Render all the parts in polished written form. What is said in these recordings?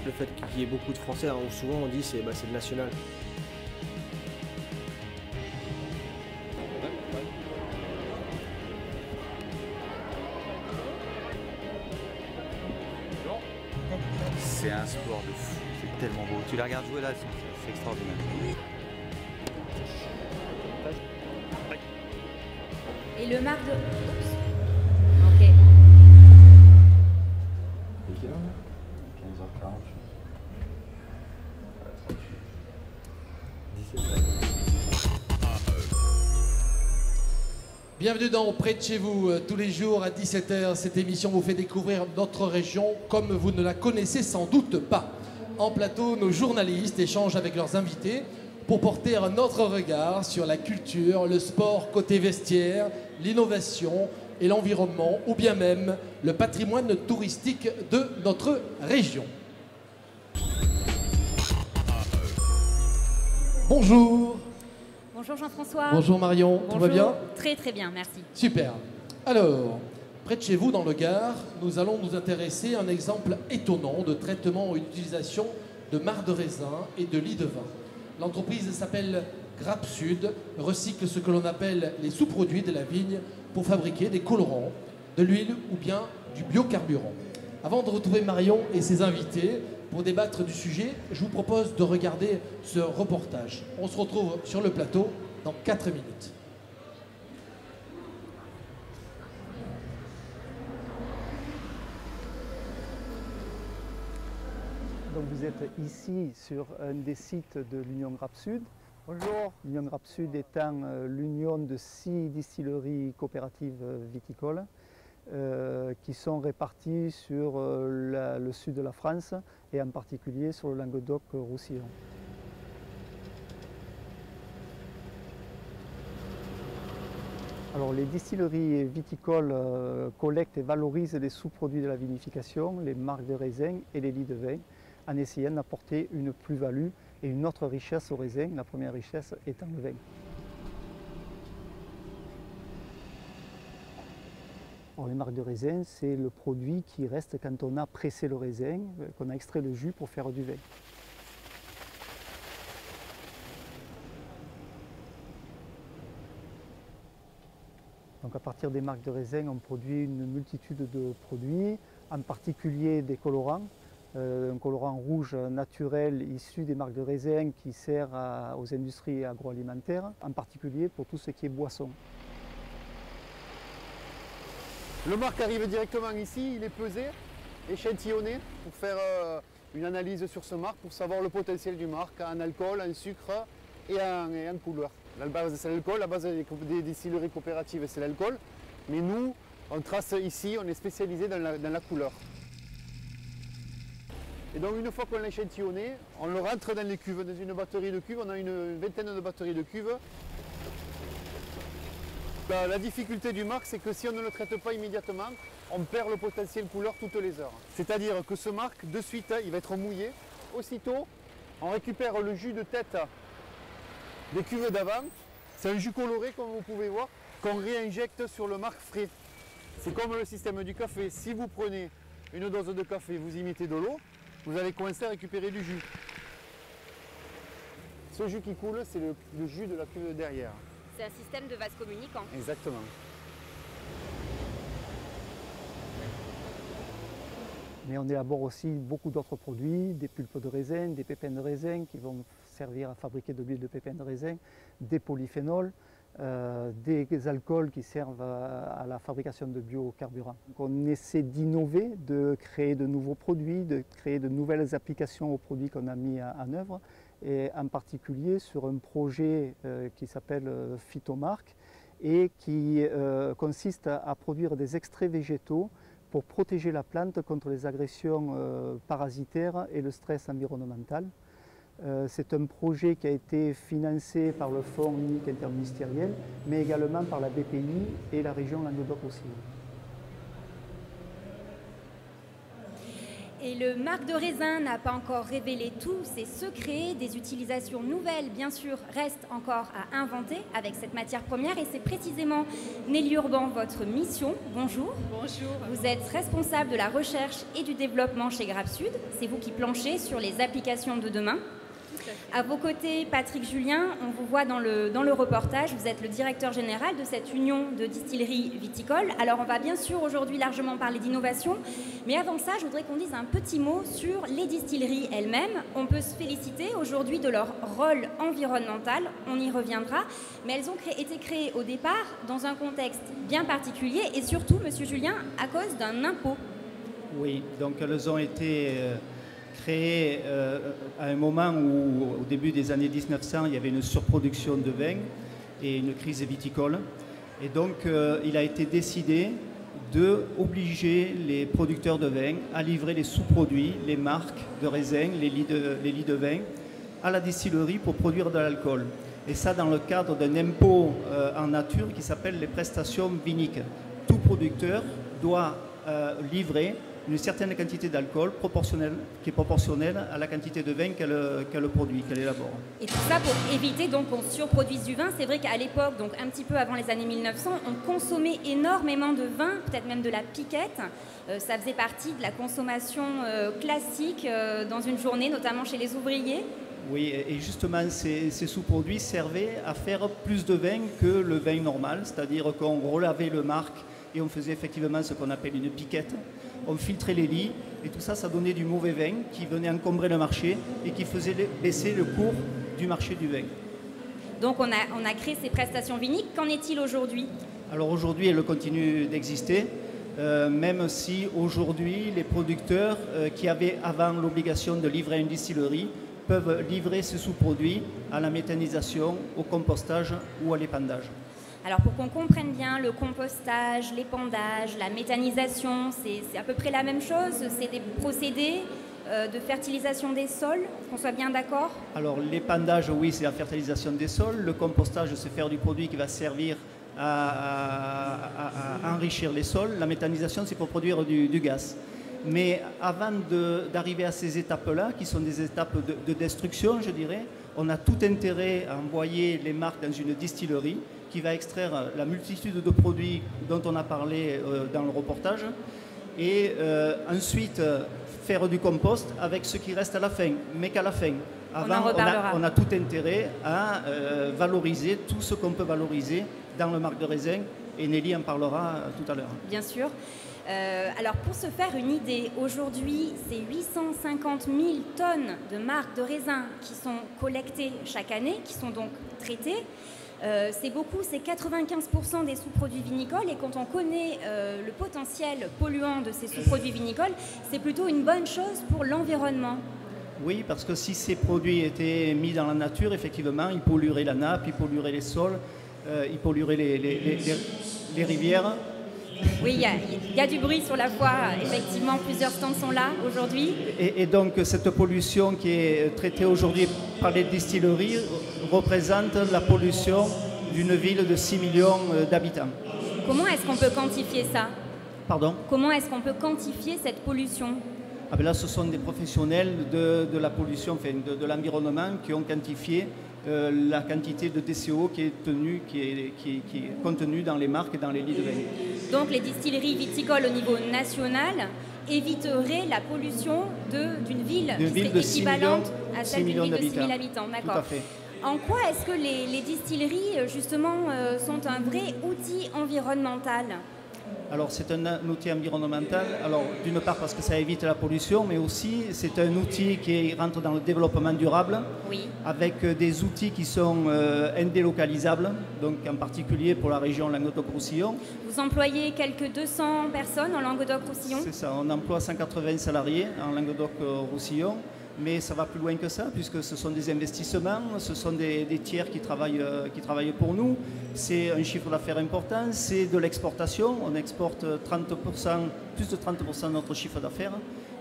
le fait qu'il y ait beaucoup de Français, hein, souvent on dit c'est le national. C'est un sport de fou, c'est tellement beau. Tu les regardes jouer là, c'est extraordinaire. Et le marque de... Oups. Ok. C'est quelle heure là 15h48. 17h. Bienvenue dans Près de chez vous, tous les jours à 17h. Cette émission vous fait découvrir notre région comme vous ne la connaissez sans doute pas. En plateau, nos journalistes échangent avec leurs invités pour porter un autre regard sur la culture, le sport côté vestiaire, l'innovation et l'environnement, ou bien même le patrimoine touristique de notre région. Bonjour. Bonjour Jean-François. Bonjour Marion, Bonjour. tout va bien? Très très bien, merci. Super. Alors, près de chez vous, dans le Gard, nous allons nous intéresser à un exemple étonnant de traitement et d'utilisation de marc de raisin et de lit de vin. L'entreprise s'appelle Grappe Sud, recycle ce que l'on appelle les sous-produits de la vigne pour fabriquer des colorants, de l'huile ou bien du biocarburant. Avant de retrouver Marion et ses invités pour débattre du sujet, je vous propose de regarder ce reportage. On se retrouve sur le plateau dans 4 minutes. Donc vous êtes ici sur un des sites de l'Union Grappe Sud. Bonjour. L'Union Grappe Sud étant l'union de 6 distilleries coopératives viticoles qui sont réparties sur le sud de la France et en particulier sur le Languedoc-Roussillon. Alors les distilleries viticoles collectent et valorisent les sous-produits de la vinification, les marcs de raisin et les lits de vin, en essayant d'apporter une plus-value et une autre richesse au raisin, la première richesse étant le vin. Alors, les marcs de raisin, c'est le produit qui reste quand on a pressé le raisin, qu'on a extrait le jus pour faire du vin. Donc à partir des marcs de raisin, on produit une multitude de produits, en particulier des colorants. Un colorant rouge naturel issu des marcs de raisin qui sert aux industries agroalimentaires, en particulier pour tout ce qui est boisson. Le marc arrive directement ici, il est pesé, échantillonné pour faire une analyse sur ce marc, pour savoir le potentiel du marc en alcool, en sucre et en couleur. La base c'est l'alcool, la base des distilleries coopératives c'est l'alcool, mais nous on trace ici, on est spécialisé dans la couleur. Et donc une fois qu'on l'a échantillonné, on le rentre dans les cuves, dans une batterie de cuves, on a une vingtaine de batteries de cuves. La difficulté du marc, c'est que si on ne le traite pas immédiatement, on perd le potentiel couleur toutes les heures. C'est-à-dire que ce marc, de suite, il va être mouillé. Aussitôt, on récupère le jus de tête des cuves d'avant. C'est un jus coloré, comme vous pouvez voir, qu'on réinjecte sur le marc frais. C'est comme le système du café. Si vous prenez une dose de café, vous y mettez de l'eau, vous allez commencer à récupérer du jus. Ce jus qui coule, c'est le jus de la cuve derrière. C'est un système de vase communicant. Exactement. Mais on élabore aussi beaucoup d'autres produits, des pulpes de raisin, des pépins de raisin qui vont servir à fabriquer de l'huile de pépins de raisin, des polyphénols, des alcools qui servent à la fabrication de biocarburants. Donc on essaie d'innover, de créer de nouveaux produits, de créer de nouvelles applications aux produits qu'on a mis en œuvre, et en particulier sur un projet qui s'appelle Phytomark et qui consiste à produire des extraits végétaux pour protéger la plante contre les agressions parasitaires et le stress environnemental. C'est un projet qui a été financé par le Fonds unique interministériel, mais également par la BPI et la région Languedoc-Roussillon. Et le marc de raisin n'a pas encore révélé tous ses secrets. Des utilisations nouvelles, bien sûr, restent encore à inventer avec cette matière première. Et c'est précisément, Nelly Urban, votre mission. Bonjour. Bonjour. Vous êtes responsable de la recherche et du développement chez Grappe Sud. C'est vous qui planchez sur les applications de demain. À vos côtés, Patrick Julien, on vous voit dans le reportage. Vous êtes le directeur général de cette union de distilleries viticoles. Alors, on va bien sûr aujourd'hui largement parler d'innovation. Mais avant ça, je voudrais qu'on dise un petit mot sur les distilleries elles-mêmes. On peut se féliciter aujourd'hui de leur rôle environnemental. On y reviendra. Mais elles ont été créées au départ dans un contexte bien particulier. Et surtout, monsieur Julien, à cause d'un impôt. Oui, donc elles ont été créées à un moment où, au début des années 1900, il y avait une surproduction de vin et une crise viticole. Et donc, il a été décidé d'obliger les producteurs de vin à livrer les sous-produits, les marques de raisin, les lits de vin, à la distillerie pour produire de l'alcool. Et ça dans le cadre d'un impôt en nature qui s'appelle les prestations viniques. Tout producteur doit livrer une certaine quantité d'alcool qui est proportionnelle à la quantité de vin qu'elle produit, qu'elle élabore. Et tout ça pour éviter donc qu'on surproduise du vin. C'est vrai qu'à l'époque, donc un petit peu avant les années 1900, on consommait énormément de vin, peut-être même de la piquette. Ça faisait partie de la consommation classique dans une journée, notamment chez les ouvriers. Oui, et justement, ces sous-produits servaient à faire plus de vin que le vin normal, c'est-à-dire qu'on relavait le marc et on faisait effectivement ce qu'on appelle une piquette. On filtrait les lits et tout ça, ça donnait du mauvais vin qui venait encombrer le marché et qui faisait baisser le cours du marché du vin. Donc on a créé ces prestations viniques. Qu'en est-il aujourd'hui? Alors aujourd'hui, elles continuent d'exister, même si aujourd'hui, les producteurs qui avaient avant l'obligation de livrer à une distillerie peuvent livrer ces sous-produits à la méthanisation, au compostage ou à l'épandage. Alors pour qu'on comprenne bien, le compostage, l'épandage, la méthanisation, c'est à peu près la même chose? C'est des procédés de fertilisation des sols, qu'on soit bien d'accord? Alors l'épandage, oui, c'est la fertilisation des sols. Le compostage, c'est faire du produit qui va servir à enrichir les sols. La méthanisation, c'est pour produire du gaz. Mais avant d'arriver à ces étapes-là, qui sont des étapes de destruction, je dirais, on a tout intérêt à envoyer les marques dans une distillerie qui va extraire la multitude de produits dont on a parlé dans le reportage et ensuite faire du compost avec ce qui reste à la fin, mais qu'à la fin. Avant, on a tout intérêt à valoriser tout ce qu'on peut valoriser dans le marc de raisin et Nelly en parlera tout à l'heure. Bien sûr. Alors pour se faire une idée, aujourd'hui c'est 850 000 tonnes de marcs de raisin qui sont collectées chaque année, qui sont donc traitées. C'est beaucoup, c'est 95% des sous-produits vinicoles et quand on connaît le potentiel polluant de ces sous-produits vinicoles, c'est plutôt une bonne chose pour l'environnement. Oui, parce que si ces produits étaient mis dans la nature, effectivement, ils pollueraient la nappe, ils pollueraient les sols, ils pollueraient les rivières. Oui, il y a du bruit sur la foire. Effectivement, plusieurs stands sont là aujourd'hui. Et donc, cette pollution qui est traitée aujourd'hui par les distilleries représente la pollution d'une ville de 6 millions d'habitants. Comment est-ce qu'on peut quantifier ça? Pardon? Comment est-ce qu'on peut quantifier cette pollution? Ah ben là, ce sont des professionnels de la pollution, enfin, de l'environnement qui ont quantifié la quantité de DCO qui est contenue dans les marques et dans les lits de vin. Donc les distilleries viticoles au niveau national éviteraient la pollution d'une ville qui serait équivalente à celle d'une ville de 6 000 habitants. Tout à fait. En quoi est-ce que les distilleries, justement, sont un vrai outil environnemental? Alors c'est un outil environnemental, alors d'une part parce que ça évite la pollution, mais aussi c'est un outil qui rentre dans le développement durable, oui, avec des outils qui sont indélocalisables, donc en particulier pour la région Languedoc-Roussillon. Vous employez quelques 200 personnes en Languedoc-Roussillon? C'est ça, on emploie 180 salariés en Languedoc-Roussillon. Mais ça va plus loin que ça, puisque ce sont des investissements, ce sont des tiers qui travaillent pour nous. C'est un chiffre d'affaires important, c'est de l'exportation. On exporte 30%, plus de 30% de notre chiffre d'affaires.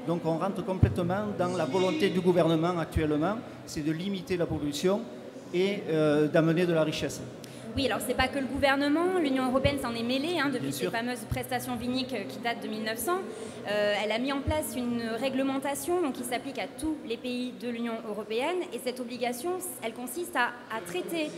Donc on rentre complètement dans la volonté du gouvernement actuellement, c'est de limiter la pollution et d'amener de la richesse. Oui, alors c'est pas que le gouvernement, l'Union européenne s'en est mêlée depuis ces sûr. fameuses prestations viniques qui datent de 1900. Elle a mis en place une réglementation donc, qui s'applique à tous les pays de l'Union européenne et cette obligation, elle consiste à traiter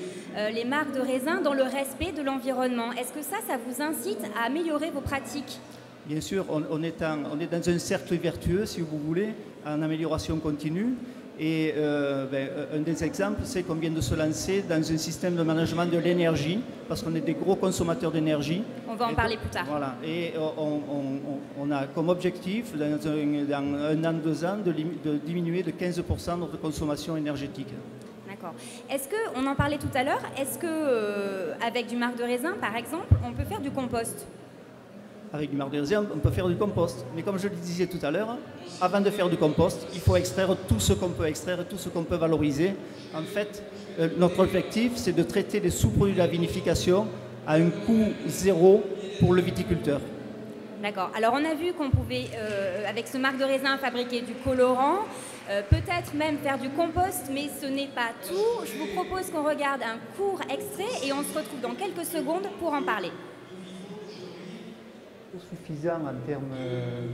les marcs de raisin dans le respect de l'environnement. Est-ce que ça vous incite à améliorer vos pratiques? Bien sûr, on est dans un cercle vertueux, si vous voulez, en amélioration continue. Et un des exemples, c'est qu'on vient de se lancer dans un système de management de l'énergie, parce qu'on est des gros consommateurs d'énergie. On va en parler plus tard. Voilà, et on a comme objectif, dans 1 an, 2 ans, de diminuer de 15% notre consommation énergétique. D'accord. Est-ce que, on en parlait tout à l'heure, est-ce que avec du marc de raisin, par exemple, on peut faire du compost? Avec du marc de raisin, on peut faire du compost. Mais comme je le disais tout à l'heure, avant de faire du compost, il faut extraire tout ce qu'on peut extraire, tout ce qu'on peut valoriser. En fait, notre objectif, c'est de traiter les sous-produits de la vinification à un coût zéro pour le viticulteur. D'accord. Alors on a vu qu'on pouvait, avec ce marc de raisin, fabriquer du colorant, peut-être même faire du compost, mais ce n'est pas tout. Je vous propose qu'on regarde un court extrait et on se retrouve dans quelques secondes pour en parler. Suffisant en termes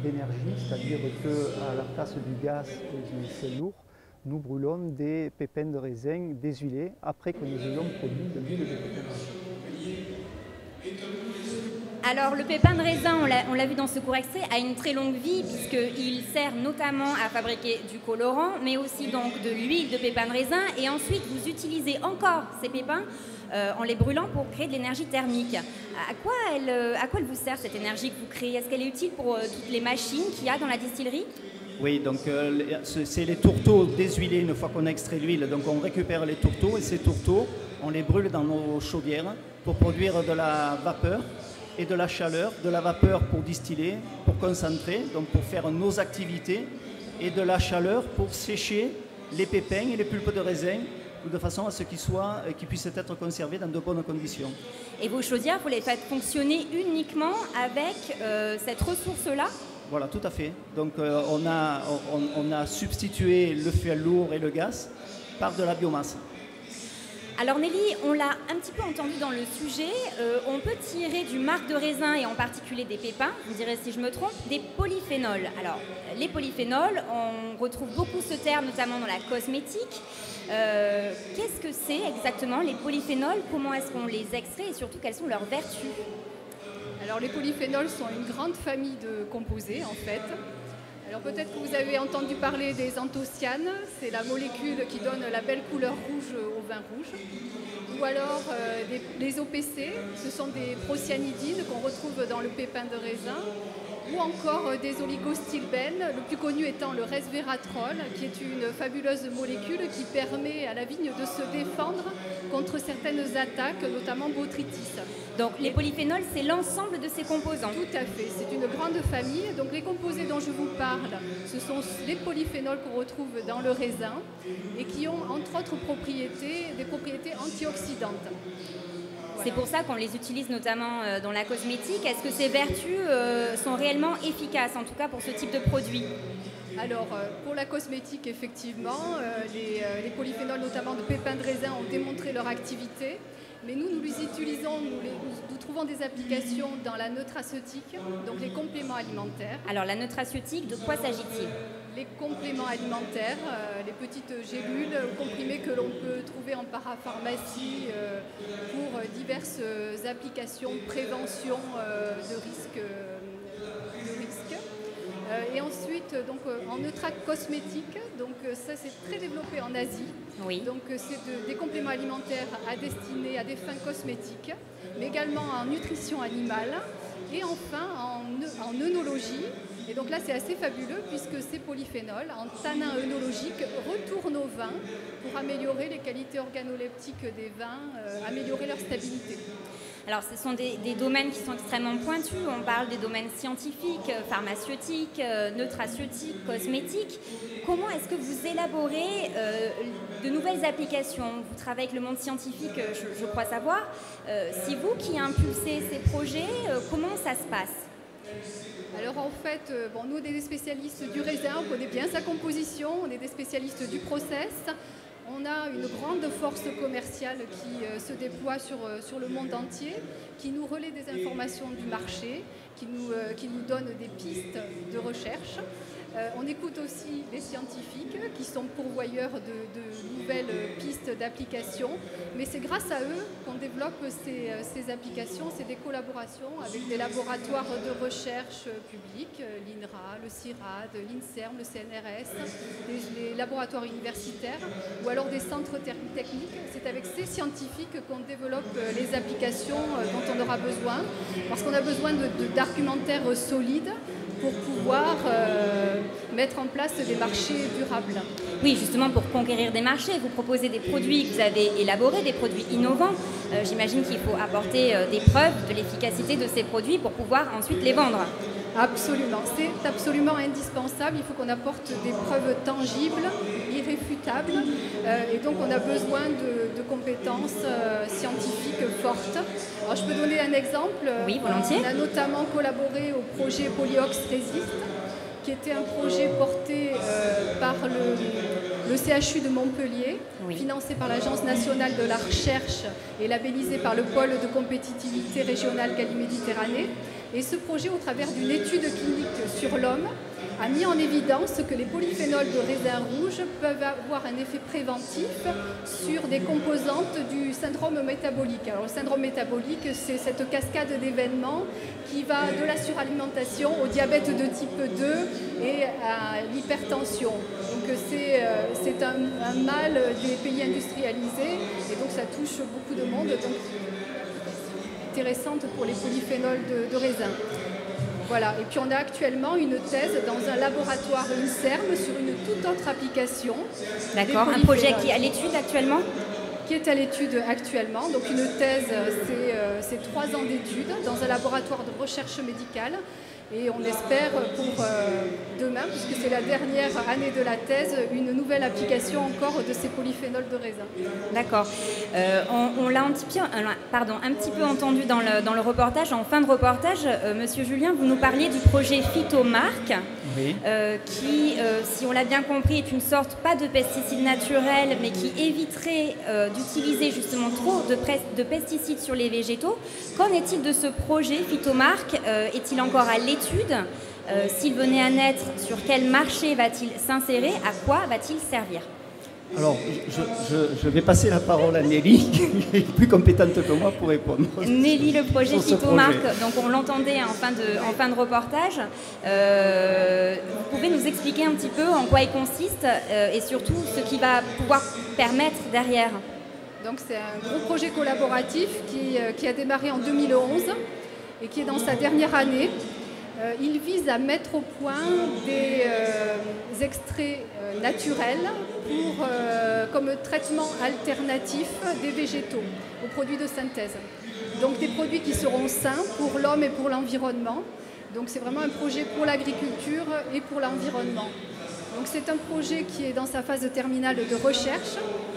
d'énergie, c'est-à-dire qu'à la place du gaz et du sel lourd, nous brûlons des pépins de raisin déshuilés après que nous ayons produit de l'huile de pépin. Alors le pépin de raisin, on l'a vu dans ce court extrait, a une très longue vie puisqu'il sert notamment à fabriquer du colorant, mais aussi donc de l'huile de pépin de raisin. Et ensuite, vous utilisez encore ces pépins en les brûlant pour créer de l'énergie thermique. À quoi elle vous sert cette énergie que vous créez? Est-ce qu'elle est utile pour toutes les machines qu'il y a dans la distillerie? Oui, donc c'est les tourteaux déshuilés une fois qu'on a extrait l'huile. Donc on récupère les tourteaux et ces tourteaux, on les brûle dans nos chaudières pour produire de la vapeur et de la chaleur, de la vapeur pour distiller, pour concentrer, donc pour faire nos activités, et de la chaleur pour sécher les pépins et les pulpes de raisin, de façon à ce qu'ils puissent être conservés dans de bonnes conditions. Et vos chaudières, vous les faites fonctionner uniquement avec cette ressource-là? Voilà, tout à fait. Donc on a substitué le fioul lourd et le gaz par de la biomasse. Alors Nelly, on l'a un petit peu entendu dans le sujet, on peut tirer du marc de raisin et en particulier des pépins, vous direz si je me trompe, des polyphénols. Alors les polyphénols, on retrouve beaucoup ce terme notamment dans la cosmétique. Qu'est-ce que c'est exactement les polyphénols? Comment est-ce qu'on les extrait et surtout quelles sont leurs vertus? Alors les polyphénols sont une grande famille de composés en fait. Alors peut-être que vous avez entendu parler des anthocyanes, c'est la molécule qui donne la belle couleur rouge au vin rouge. Ou alors les OPC, ce sont des procyanidines qu'on retrouve dans le pépin de raisin. Ou encore des oligostylbènes, le plus connu étant le resveratrol, qui est une fabuleuse molécule qui permet à la vigne de se défendre contre certaines attaques, notamment botrytis. Donc les polyphénols, c'est l'ensemble de ces composants? Tout à fait, c'est une grande famille. Donc les composés dont je vous parle, ce sont les polyphénols qu'on retrouve dans le raisin et qui ont entre autres des propriétés antioxydantes. C'est pour ça qu'on les utilise notamment dans la cosmétique. Est-ce que ces vertus sont réellement efficaces, en tout cas pour ce type de produit? Alors, pour la cosmétique, effectivement, les polyphénols, notamment de pépins de raisin, ont démontré leur activité. Mais nous les utilisons, nous trouvons des applications dans la nutraceutique, donc les compléments alimentaires. Alors, la nutraceutique, de quoi s'agit-il? Les compléments alimentaires, les petites gélules comprimées que l'on peut trouver en parapharmacie pour diverses applications, prévention de risques. Et ensuite, donc, en nutracosmétique, donc ça c'est très développé en Asie. Oui. Donc c'est des compléments alimentaires à destiner à des fins cosmétiques, mais également en nutrition animale et enfin en œnologie. Et donc là c'est assez fabuleux puisque ces polyphénols en tanins œnologiques retournent au vin pour améliorer les qualités organoleptiques des vins, améliorer leur stabilité. Alors, ce sont des domaines qui sont extrêmement pointus. On parle des domaines scientifiques, pharmaceutiques, nutraceutiques, cosmétiques. Comment est-ce que vous élaborez de nouvelles applications? Vous travaillez avec le monde scientifique, je crois savoir. C'est vous qui impulsez ces projets. Comment ça se passe? Alors en fait, nous on est des spécialistes du raisin, on connaît bien sa composition, on est des spécialistes du process. On a une grande force commerciale qui se déploie sur le monde entier, qui nous relaie des informations du marché, qui nous donne des pistes de recherche. On écoute aussi les scientifiques qui sont pourvoyeurs de nouvelles pistes d'application, mais c'est grâce à eux qu'on développe ces applications. C'est des collaborations avec des laboratoires de recherche publics, l'INRA, le CIRAD, l'INSERM, le CNRS, les laboratoires universitaires ou alors des centres techniques. C'est avec ces scientifiques qu'on développe les applications dont on aura besoin, parce qu'on a besoin d'argumentaires solides pour pouvoir mettre en place des marchés durables. Oui, justement pour conquérir des marchés, vous proposez des produits que vous avez élaborés, des produits innovants. J'imagine qu'il faut apporter des preuves de l'efficacité de ces produits pour pouvoir ensuite les vendre. Absolument, c'est absolument indispensable. Il faut qu'on apporte des preuves tangibles, irréfutables, et donc on a besoin de compétences scientifiques fortes. Alors, je peux donner un exemple. Oui, volontiers. On a notamment collaboré au projet Polyox Resist, qui était un projet porté par le CHU de Montpellier, oui, financé par l'Agence nationale de la recherche et labellisé par le pôle de compétitivité régionale Galles-Méditerranée. Et ce projet, au travers d'une étude clinique sur l'homme, a mis en évidence que les polyphénols de raisin rouge peuvent avoir un effet préventif sur des composantes du syndrome métabolique. Alors, le syndrome métabolique, c'est cette cascade d'événements qui va de la suralimentation au diabète de type 2 et à l'hypertension. Donc c'est un mal des pays industrialisés et donc ça touche beaucoup de monde. Donc, intéressante pour les polyphénols de raisin. Voilà. Et puis on a actuellement une thèse dans un laboratoire INSERM sur une toute autre application. D'accord, un projet qui est à l'étude actuellement ? Qui est à l'étude actuellement. Donc une thèse, c'est 3 ans d'études dans un laboratoire de recherche médicale. Et on espère pour demain, puisque c'est la dernière année de la thèse, une nouvelle application encore de ces polyphénols de raisin. D'accord. On l'a un petit peu entendu dans le reportage. En fin de reportage, Monsieur Julien, vous nous parliez du projet Phytomark, oui, qui, si on l'a bien compris, est une sorte, pas de pesticide naturel, mais qui éviterait d'utiliser justement trop de pesticides sur les végétaux. Qu'en est-il de ce projet Phytomark ? Est-il encore à l'étude ? S'il venait à naître, sur quel marché va-t-il s'insérer? À quoi va-t-il servir? Alors, je vais passer la parole à Nelly, qui est plus compétente que moi pour répondre. Nelly, le projet Phytomark, donc on l'entendait en fin de reportage. Vous pouvez nous expliquer un petit peu en quoi il consiste et surtout ce qui va pouvoir permettre derrière? Donc c'est un gros projet collaboratif qui a démarré en 2011 et qui est dans sa dernière année. Il vise à mettre au point des extraits naturels comme traitement alternatif des végétaux aux produits de synthèse. Donc des produits qui seront sains pour l'homme et pour l'environnement. Donc c'est vraiment un projet pour l'agriculture et pour l'environnement. Donc c'est un projet qui est dans sa phase terminale de recherche.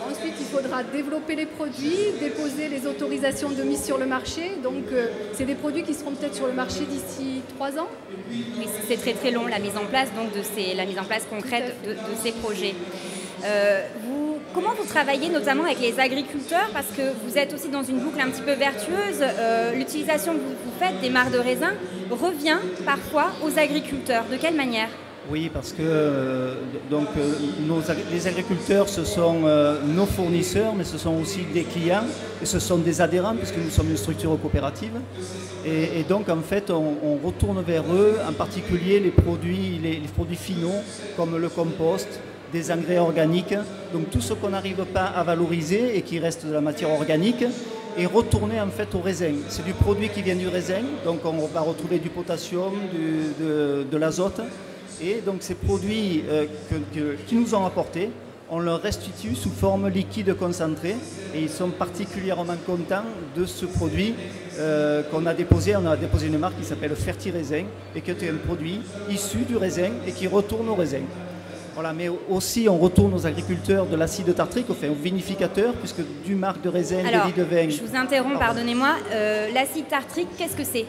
Ensuite, il faudra développer les produits, déposer les autorisations de mise sur le marché. Donc c'est des produits qui seront peut-être sur le marché d'ici 3 ans. Oui, c'est très très long la mise en place, donc la mise en place concrète de ces projets. Comment vous travaillez notamment avec les agriculteurs, parce que vous êtes aussi dans une boucle un petit peu vertueuse. L'utilisation que vous faites des mares de raisin revient parfois aux agriculteurs. De quelle manière ? Oui, parce que les agriculteurs, ce sont nos fournisseurs, mais ce sont aussi des clients et ce sont des adhérents, puisque nous sommes une structure coopérative. Et donc, en fait, on retourne vers eux, en particulier les produits finaux, comme le compost, des engrais organiques. Donc, tout ce qu'on n'arrive pas à valoriser et qui reste de la matière organique est retourné en fait au raisin. C'est du produit qui vient du raisin, donc on va retrouver du potassium, de l'azote. Et donc ces produits qui nous ont apportés, on leur restitue sous forme liquide concentrée et ils sont particulièrement contents de ce produit qu'on a déposé. On a déposé une marque qui s'appelle Ferti-Raisin et qui est un produit issu du raisin et qui retourne au raisin. Voilà, mais aussi on retourne aux agriculteurs de l'acide tartrique, enfin aux vinificateurs, puisque du marc de raisin, alors, de lit de vin... Je vous interromps, pardonnez-moi. L'acide tartrique, qu'est-ce que c'est ?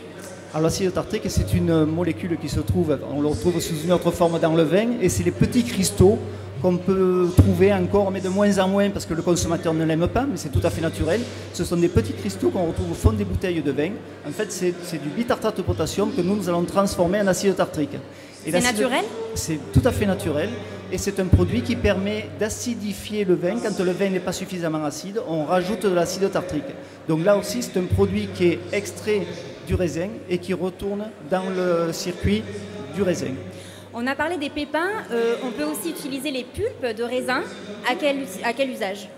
Alors l'acide tartrique, c'est une molécule qui se trouve, on le retrouve sous une autre forme dans le vin, et c'est les petits cristaux qu'on peut trouver encore, mais de moins en moins parce que le consommateur ne l'aime pas, mais c'est tout à fait naturel. Ce sont des petits cristaux qu'on retrouve au fond des bouteilles de vin. En fait, c'est du bitartrate de potassium que nous allons transformer en acide tartrique. C'est naturel ? C'est tout à fait naturel. Et c'est un produit qui permet d'acidifier le vin. Quand le vin n'est pas suffisamment acide, on rajoute de l'acide tartrique. Donc là aussi, c'est un produit qui est extrait du raisin et qui retourne dans le circuit du raisin. On a parlé des pépins, on peut aussi utiliser les pulpes de raisin. À quel usage?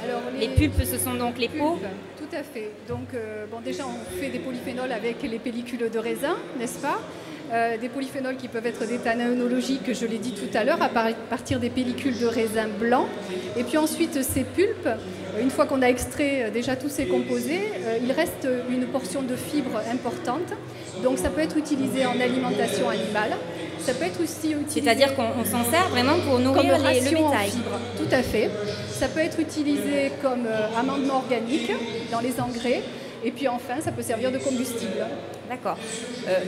Alors, les pulpes, ce sont donc les peaux. Tout à fait. Donc, déjà, on fait des polyphénols avec les pellicules de raisin, n'est-ce pas? Des polyphénols qui peuvent être des tanins œnologiques, je l'ai dit tout à l'heure, à partir des pellicules de raisin blanc. Et puis ensuite, ces pulpes, une fois qu'on a extrait déjà tous ces composés, il reste une portion de fibres importante. Donc ça peut être utilisé en alimentation animale. Ça peut être aussi utilisé... C'est-à-dire qu'on s'en sert vraiment pour nourrir le bétail. Tout à fait. Ça peut être utilisé comme amendement organique dans les engrais. Et puis enfin, ça peut servir de combustible. D'accord.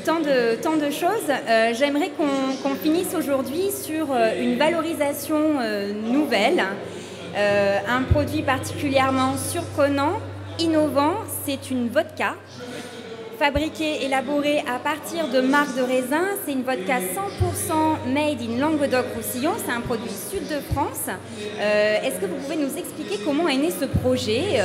Tant de choses. J'aimerais qu'on finisse aujourd'hui sur une valorisation nouvelle. Un produit particulièrement surprenant, innovant, c'est une vodka. Fabriquée, élaborée à partir de marcs de raisin. C'est une vodka 100% made in Languedoc-Roussillon. C'est un produit sud de France. Est-ce que vous pouvez nous expliquer comment est né ce projet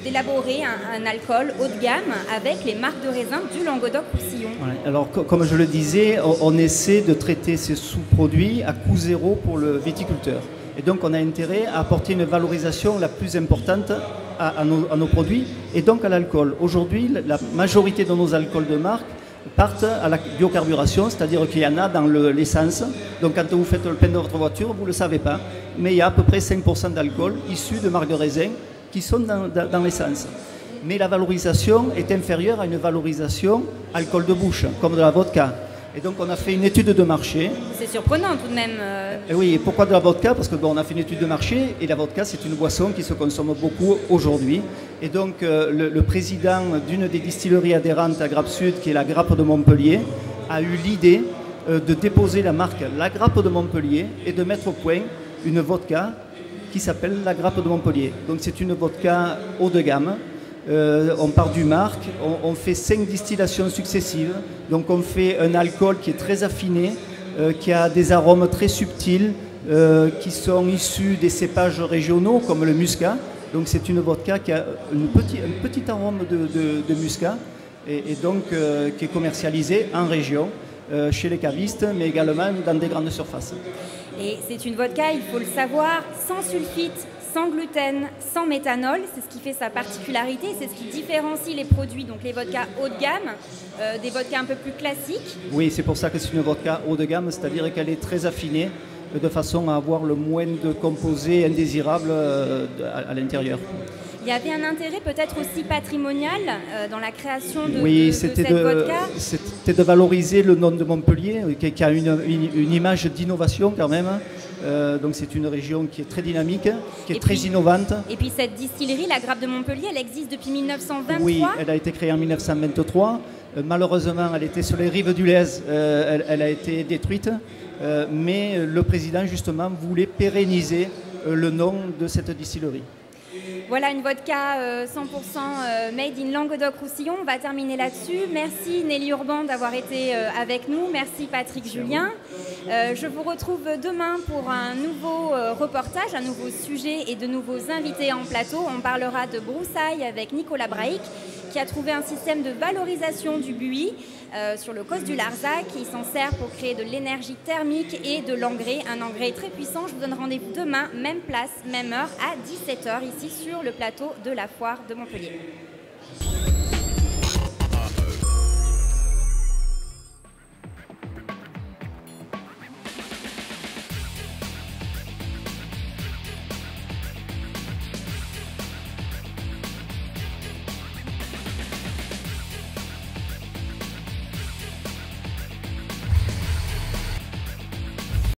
d'élaborer un alcool haut de gamme avec les marcs de raisin du Languedoc-Roussillon? Ouais, alors, comme je le disais, on essaie de traiter ces sous-produits à coût zéro pour le viticulteur. Et donc, on a intérêt à apporter une valorisation la plus importante à nos produits et donc à l'alcool. Aujourd'hui, la majorité de nos alcools de marque partent à la biocarburation, c'est-à-dire qu'il y en a dans l'essence. Donc quand vous faites le plein de votre voiture, vous ne le savez pas, mais il y a à peu près 5% d'alcool issus de marques de raisin qui sont dans l'essence. Mais la valorisation est inférieure à une valorisation alcool de bouche, comme de la vodka. Et donc on a fait une étude de marché. C'est surprenant tout de même. Et oui, et pourquoi de la vodka? Parce que on a fait une étude de marché et la vodka c'est une boisson qui se consomme beaucoup aujourd'hui. Et donc le président d'une des distilleries adhérentes à Grappe Sud, qui est la Grappe de Montpellier, a eu l'idée de déposer la marque La Grappe de Montpellier et de mettre au point une vodka qui s'appelle La Grappe de Montpellier. Donc c'est une vodka haut de gamme. On part du marc, on fait 5 distillations successives, donc on fait un alcool qui est très affiné, qui a des arômes très subtils, qui sont issus des cépages régionaux comme le muscat. Donc c'est une vodka qui a un petit arôme de muscat et donc qui est commercialisée en région, chez les cavistes, mais également dans des grandes surfaces. Et c'est une vodka, il faut le savoir, sans sulfite, sans gluten, sans méthanol. C'est ce qui fait sa particularité, c'est ce qui différencie les produits, donc les vodkas haut de gamme, des vodkas un peu plus classiques. Oui, c'est pour ça que c'est une vodka haut de gamme, c'est-à-dire qu'elle est très affinée, de façon à avoir le moins de composés indésirables à l'intérieur. Il y avait un intérêt peut-être aussi patrimonial dans la création de cette vodka. C'était de valoriser le nom de Montpellier, qui a une image d'innovation quand même. Donc c'est une région qui est très dynamique, qui est très innovante. Et puis cette distillerie, la Grappe de Montpellier, elle existe depuis 1923. Oui, elle a été créée en 1923. Malheureusement, elle était sur les rives du Lez, elle a été détruite. Mais le président justement voulait pérenniser le nom de cette distillerie. Voilà une vodka 100% made in Languedoc-Roussillon. On va terminer là-dessus. Merci Nelly Urban d'avoir été avec nous. Merci Patrick Julien. Je vous retrouve demain pour un nouveau reportage, un nouveau sujet et de nouveaux invités en plateau. On parlera de broussailles avec Nicolas Braic, qui a trouvé un système de valorisation du buis sur le causse du Larzac. Il s'en sert pour créer de l'énergie thermique et de l'engrais, un engrais très puissant. Je vous donne rendez-vous demain, même place, même heure, à 17h, ici sur le plateau de la foire de Montpellier.